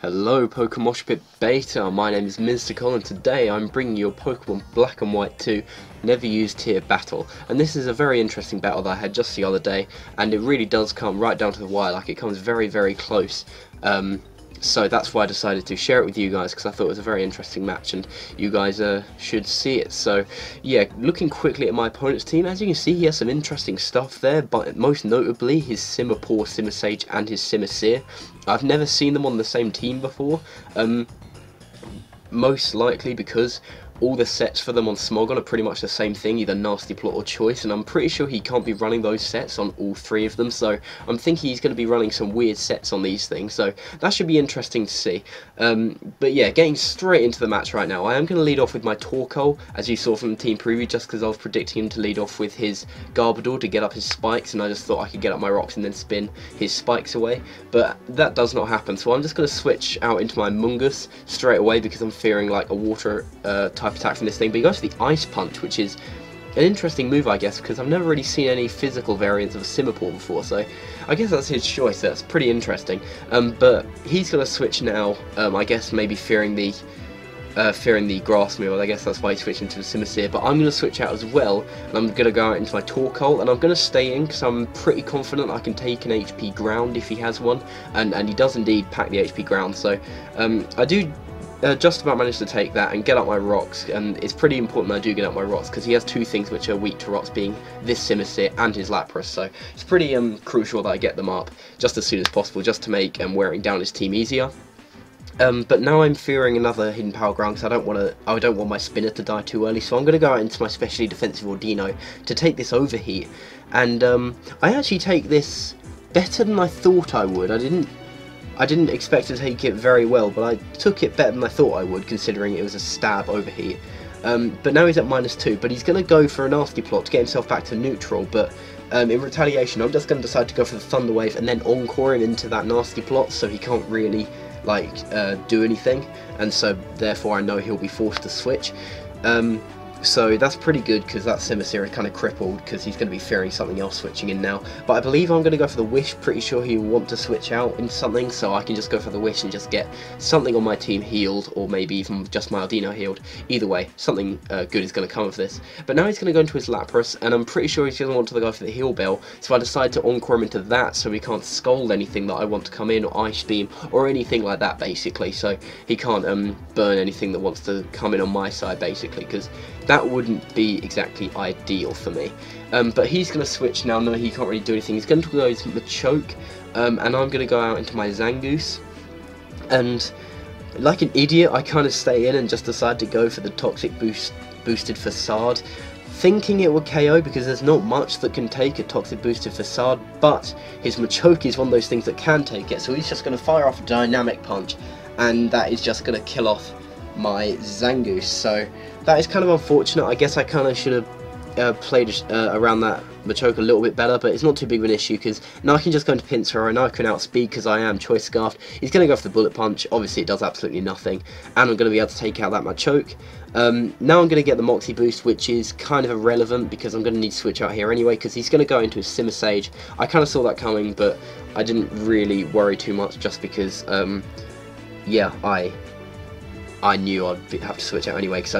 Hello Pokemoshpitbeta, my name is Mizticall and today I'm bringing you a Pokemon Black and White 2 Never Used Tier battle. And this is a very interesting battle that I had just the other day, and it really does come right down to the wire, like it comes very close. So that's why I decided to share it with you guys, because I thought it was a very interesting match and you guys should see it. So yeah, looking quickly at my opponent's team, as you can see he has some interesting stuff there, but most notably his Simipour, Simisage and his Simisear. I've never seen them on the same team before, most likely because all the sets for them on Smogon are pretty much the same thing, either Nasty Plot or Choice, and I'm pretty sure he can't be running those sets on all three of them, so I'm thinking he's going to be running some weird sets on these things, so that should be interesting to see. But yeah, getting straight into the match right now, I am going to lead off with my Torkoal, as you saw from the team preview, just because I was predicting him to lead off with his Garbodor to get up his spikes, and I just thought I could get up my rocks and then spin his spikes away, but that does not happen, so I'm just going to switch out into my Mungus straight away because I'm fearing like a water type attack from this thing. But he goes for the Ice Punch, which is an interesting move, I guess, because I've never really seen any physical variants of a Simipour before, so I guess that's his choice. That's pretty interesting. But he's going to switch now, I guess maybe fearing the grass move. I guess that's why he's switching to the Simisear, but I'm going to switch out as well, and I'm going to go out into my Torkoal, and I'm going to stay in because I'm pretty confident I can take an HP Ground if he has one, and he does indeed pack the HP Ground, so I do just about managed to take that and get up my rocks, and it's pretty important I do get up my rocks because he has two things which are weak to rocks, being this Simisear and his Lapras, so it's pretty crucial that I get them up just as soon as possible, just to make wearing down his team easier. But now I'm fearing another Hidden Power Ground because I don't want my Spinner to die too early, so I'm going to go out into my specially defensive Ordino to take this Overheat, and I actually take this better than I thought I would. I didn't expect to take it very well, but I took it better than I thought I would, considering it was a stab Overheat. But now he's at -2, but he's going to go for a Nasty Plot to get himself back to neutral, but in retaliation I'm just going to decide to go for the Thunder Wave and then Encore him into that Nasty Plot, so he can't really like do anything, and so therefore I know he'll be forced to switch. So that's pretty good because that Simisear is kind of crippled because he's going to be fearing something else switching in now. But I believe I'm going to go for the Wish. Pretty sure he will want to switch out in something, so I can just go for the Wish and just get something on my team healed, or maybe even just my Aldino healed. Either way, something good is going to come of this. But now he's going to go into his Lapras, and I'm pretty sure he's going to want to go for the Heal Bell, so I decide to Encore him into that so he can't Scald anything that I want to come in, or Ice Beam, or anything like that basically, so he can't burn anything that wants to come in on my side basically, because that wouldn't be exactly ideal for me. But he's going to switch now. No, he can't really do anything. He's going to go into Machoke, and I'm going to go out into my Zangoose. And like an idiot, I kind of stay in and just decide to go for the Toxic Boosted Facade, thinking it would KO because there's not much that can take a Toxic Boosted Facade, but his Machoke is one of those things that can take it, so he's just going to fire off a Dynamic Punch, and that is just going to kill off my Zangoose. So that is kind of unfortunate. I guess I kind of should have played around that Machoke a little bit better, but it's not too big of an issue because now I can just go into Pinsir, and I can outspeed because I am Choice Scarfed. He's going to go for the Bullet Punch. Obviously it does absolutely nothing, and I'm going to be able to take out that Machoke. Now I'm going to get the Moxie Boost, which is kind of irrelevant because I'm going to need to switch out here anyway because he's going to go into his Simisage. I kind of saw that coming, but I didn't really worry too much just because yeah, I knew I'd have to switch out anyway because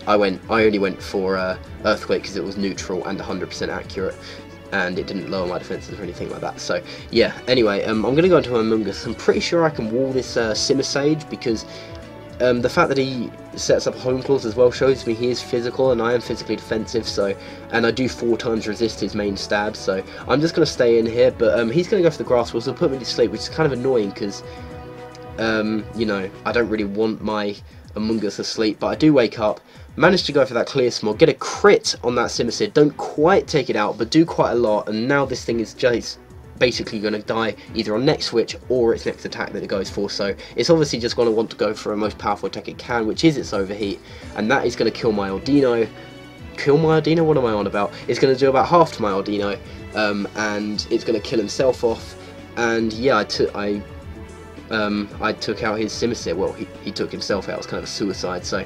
I only went for Earthquake because it was neutral and 100% accurate, and it didn't lower my defenses or anything like that. So yeah, anyway, I'm going to go into my Mungus. I'm pretty sure I can wall this Simisage because the fact that he sets up Home Claws as well shows me he is physical and I am physically defensive, so, and I do 4 times resist his main stab, so I'm just going to stay in here, but he's going to go for the Grass Wall, so put me to sleep, which is kind of annoying because you know, I don't really want my Amoonguss asleep, but I do wake up, manage to go for that Clear Smog, get a crit on that Simisear, don't quite take it out, but do quite a lot, and now this thing is just basically going to die either on next switch or its next attack that it goes for, so it's obviously just going to want to go for a most powerful attack it can, which is its Overheat, and that is going to kill my Aldino. Kill my Aldino? What am I on about? It's going to do about half to my Aldino, and it's going to kill himself off, and yeah, I took out his Simisear. Well, he took himself out. It was kind of a suicide. So,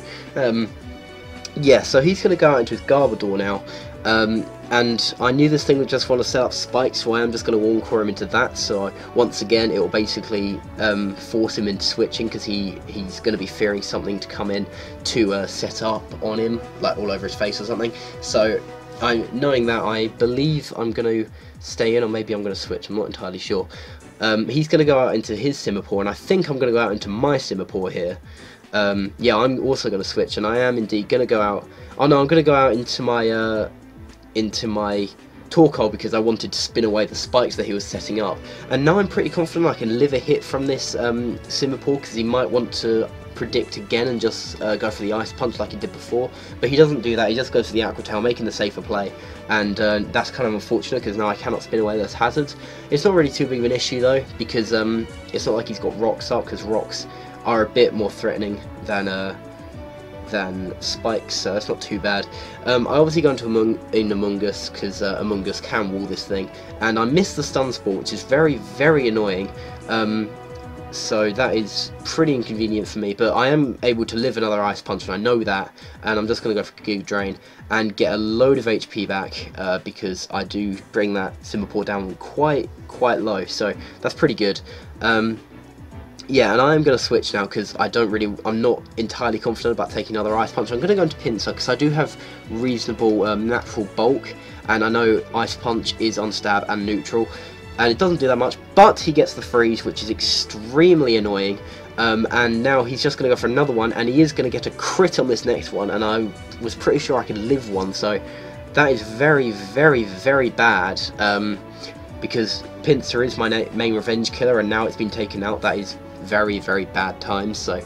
yeah, so he's going to go out into his Garbodor now, And I knew this thing would just want to set up spikes, so I am just going to one core him into that. So once again, it will basically force him into switching, because he's going to be fearing something to come in to set up on him, like all over his face or something. So knowing that, I believe I'm going to stay in, or maybe I'm going to switch, I'm not entirely sure. He's going to go out into his Simipour, and I think I'm going to go out into my Simipour here. Yeah, I'm also going to switch, and I am indeed going to go out. Oh no, I'm going to go out into my Torkoal, because I wanted to spin away the spikes that he was setting up. And now I'm pretty confident I can live a hit from this Simipour, because he might want to predict again and just go for the Ice Punch like he did before. But he doesn't do that, he just goes for the Aqua Tail, making the safer play. And that's kind of unfortunate, because now I cannot spin away those hazards. It's not really too big of an issue though, because it's not like he's got rocks up, because rocks are a bit more threatening than spikes, so it's not too bad. I obviously go into Amoonguss, because Amoonguss can wall this thing, and I missed the Stun Spore, which is very, very annoying. So that is pretty inconvenient for me, but I am able to live another Ice Punch, and I know that, and I'm just going to go for Giga Drain and get a load of HP back, because I do bring that Simipour down quite low, so that's pretty good. Yeah, and I am going to switch now, because I'm not entirely confident about taking another Ice Punch. I'm going to go into Pinsir, because I do have reasonable natural bulk, and I know Ice Punch is unstab and neutral, and it doesn't do that much, but he gets the freeze, which is extremely annoying. And now he's just going to go for another one, and he is going to get a crit on this next one, and I was pretty sure I could live one, so that is very, very, very bad, because Pinsir is my main revenge killer, and now it's been taken out. That is very, very bad times. So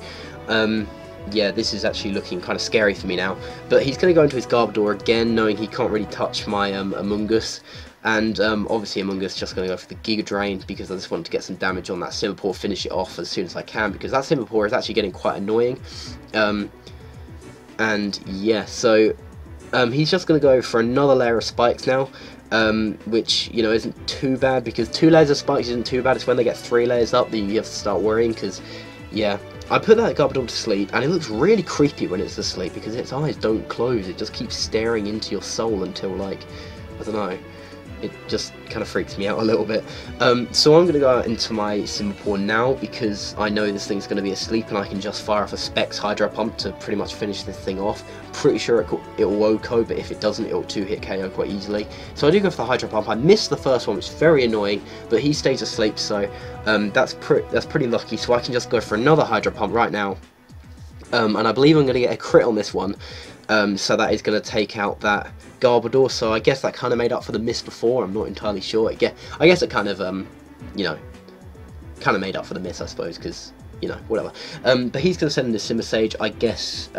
yeah, this is actually looking kind of scary for me now. But he's going to go into his Garbodor again, knowing he can't really touch my Amoonguss. And obviously Amoonguss just going to go for the Giga Drain, because I just want to get some damage on that Simipour, finish it off as soon as I can, because that Simipour is actually getting quite annoying. And yeah, so he's just going to go for another layer of spikes now. Which, you know, isn't too bad, because 2 layers of spikes isn't too bad. It's when they get 3 layers up that you have to start worrying, because, yeah, I put that Garbodor to sleep, and it looks really creepy when it's asleep, because its eyes don't close. It just keeps staring into your soul until, like, I don't know, it just kind of freaks me out a little bit. So I'm going to go out into my Simipour now, because I know this thing's going to be asleep, and I can just fire off a Specs Hydro Pump to pretty much finish this thing off. Pretty sure it will OHKO, but if it doesn't, it will 2-hit KO quite easily. So I do go for the Hydro Pump. I missed the first one, which is very annoying, but he stays asleep, so that's pretty lucky. So I can just go for another Hydro Pump right now, and I believe I'm going to get a crit on this one. So that is going to take out that Garbodor, so I guess that kind of made up for the miss before. I'm not entirely sure. I guess it kind of, you know, kind of made up for the miss, I suppose, because, you know, whatever. But he's going to send in the Simisage, I guess,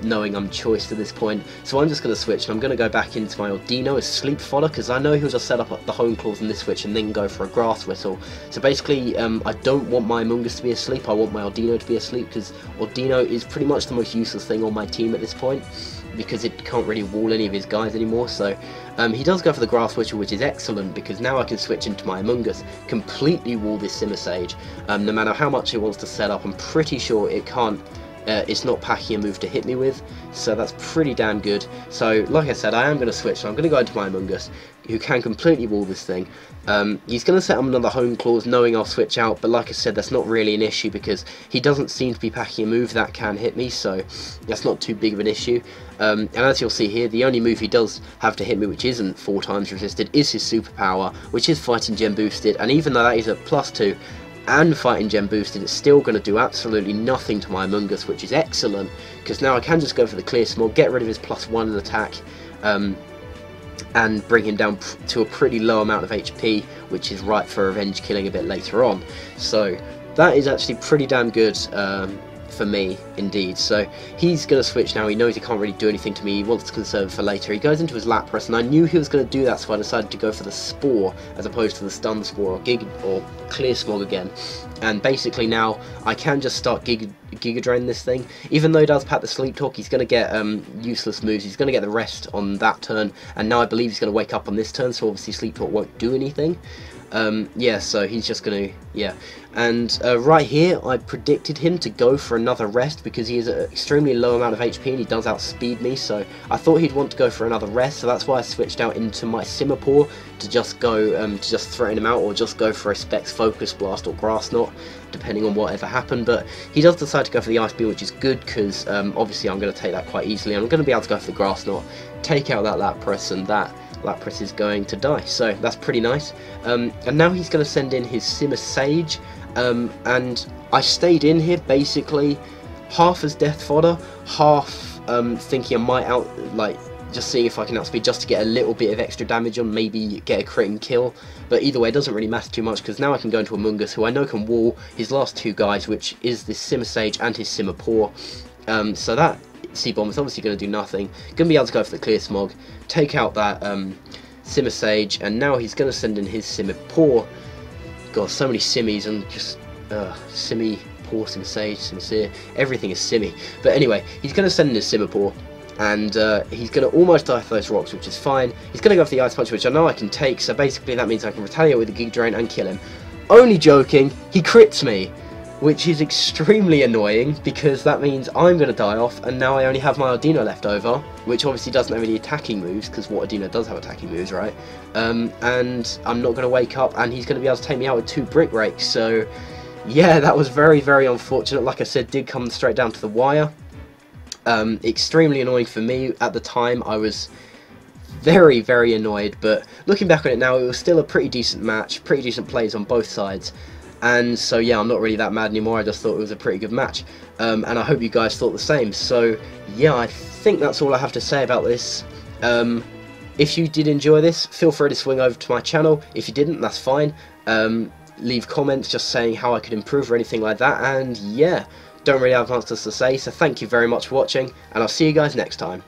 knowing I'm choiced at this point. So I'm just going to switch, and I'm going to go back into my Ordino as sleep fodder, because I know he'll just set up the Hone Claws in this switch and then go for a Grass Whistle. So basically, I don't want my Amoonguss to be asleep, I want my Ordino to be asleep, because Ordino is pretty much the most useless thing on my team at this point, because it can't really wall any of his guys anymore. So he does go for the Grass Whistle, which is excellent, because now I can switch into my Amoonguss, completely wall this Simisage. No matter how much it wants to set up, I'm pretty sure it can't. It's not packing a move to hit me with, so that's pretty damn good. So, like I said, I am going to switch, so I'm going to go into my Amoonguss, who can completely wall this thing. He's going to set up another Hone Claws, knowing I'll switch out, but like I said, that's not really an issue, because he doesn't seem to be packing a move that can hit me, so that's not too big of an issue. And as you'll see here, the only move he does have to hit me, which isn't 4 times resisted, is his superpower, which is Fighting Gem boosted, and even though that is a +2, and Fighting Gem boosted, it's still going to do absolutely nothing to my Amoonguss, which is excellent, because now I can just go for the Clear Smog, get rid of his +1 in attack, and bring him down to a pretty low amount of HP, which is right for revenge killing a bit later on. So that is actually pretty damn good for me, indeed. So he's going to switch now. He knows he can't really do anything to me. He wants to conserve for later. He goes into his Lapras, and I knew he was going to do that, so I decided to go for the Spore as opposed to the Stun Spore or Clear Smog again. And basically now I can just start Giga Drain this thing. Even though he does pack the Sleep Talk, he's going to get useless moves. He's going to get the rest on that turn, and now I believe he's going to wake up on this turn, so obviously Sleep Talk won't do anything. Yeah, so he's just going to, yeah. And right here, I predicted him to go for another rest because he has an extremely low amount of HP and he does outspeed me, so I thought he'd want to go for another rest, so that's why I switched out into my Simipour to just go, to just threaten him out, or just go for a Specs Focus Blast or Grass Knot, depending on whatever happened. But he does decide to go for the Ice Beam, which is good because obviously I'm going to take that quite easily. I'm going to be able to go for the Grass Knot, take out that Lapras, and that Lapras is going to die, so that's pretty nice. And now he's going to send in his Simisage, and I stayed in here basically half as death fodder, half thinking I might just seeing if I can outspeed just to get a little bit of extra damage on, maybe get a crit and kill. But either way, it doesn't really matter too much because now I can go into Amoonguss, who I know can wall his last two guys, which is this Simisage and his Simipour. So that C-Bomb is obviously going to do nothing. Going to be able to go for the Clear Smog, take out that Simisage, and now he's going to send in his Simipour. God, so many Simmies, and just Simipour, Simisage, Simisere, everything is Simmy. But anyway, he's going to send in his Simipour, and he's going to almost die for those rocks, which is fine. He's going to go for the Ice Punch, which I know I can take, so basically that means I can retaliate with the Giga Drain and kill him. Only joking, he crits me, which is extremely annoying because that means I'm going to die off, and now I only have my Audino left over, which obviously doesn't have any attacking moves because what Audino does have attacking moves, right? And I'm not going to wake up, and he's going to be able to take me out with 2 Brick Rakes. So yeah, that was very, very unfortunate. Like I said, did come straight down to the wire. Extremely annoying for me at the time. I was very, very annoyed, but looking back on it now, it was still a pretty decent match, pretty decent plays on both sides. And so yeah, I'm not really that mad anymore. I just thought it was a pretty good match, and I hope you guys thought the same. So yeah, I think that's all I have to say about this. If you did enjoy this, feel free to swing over to my channel. If you didn't, that's fine. Leave comments just saying how I could improve or anything like that, and yeah, don't really have much else to say, so thank you very much for watching, and I'll see you guys next time.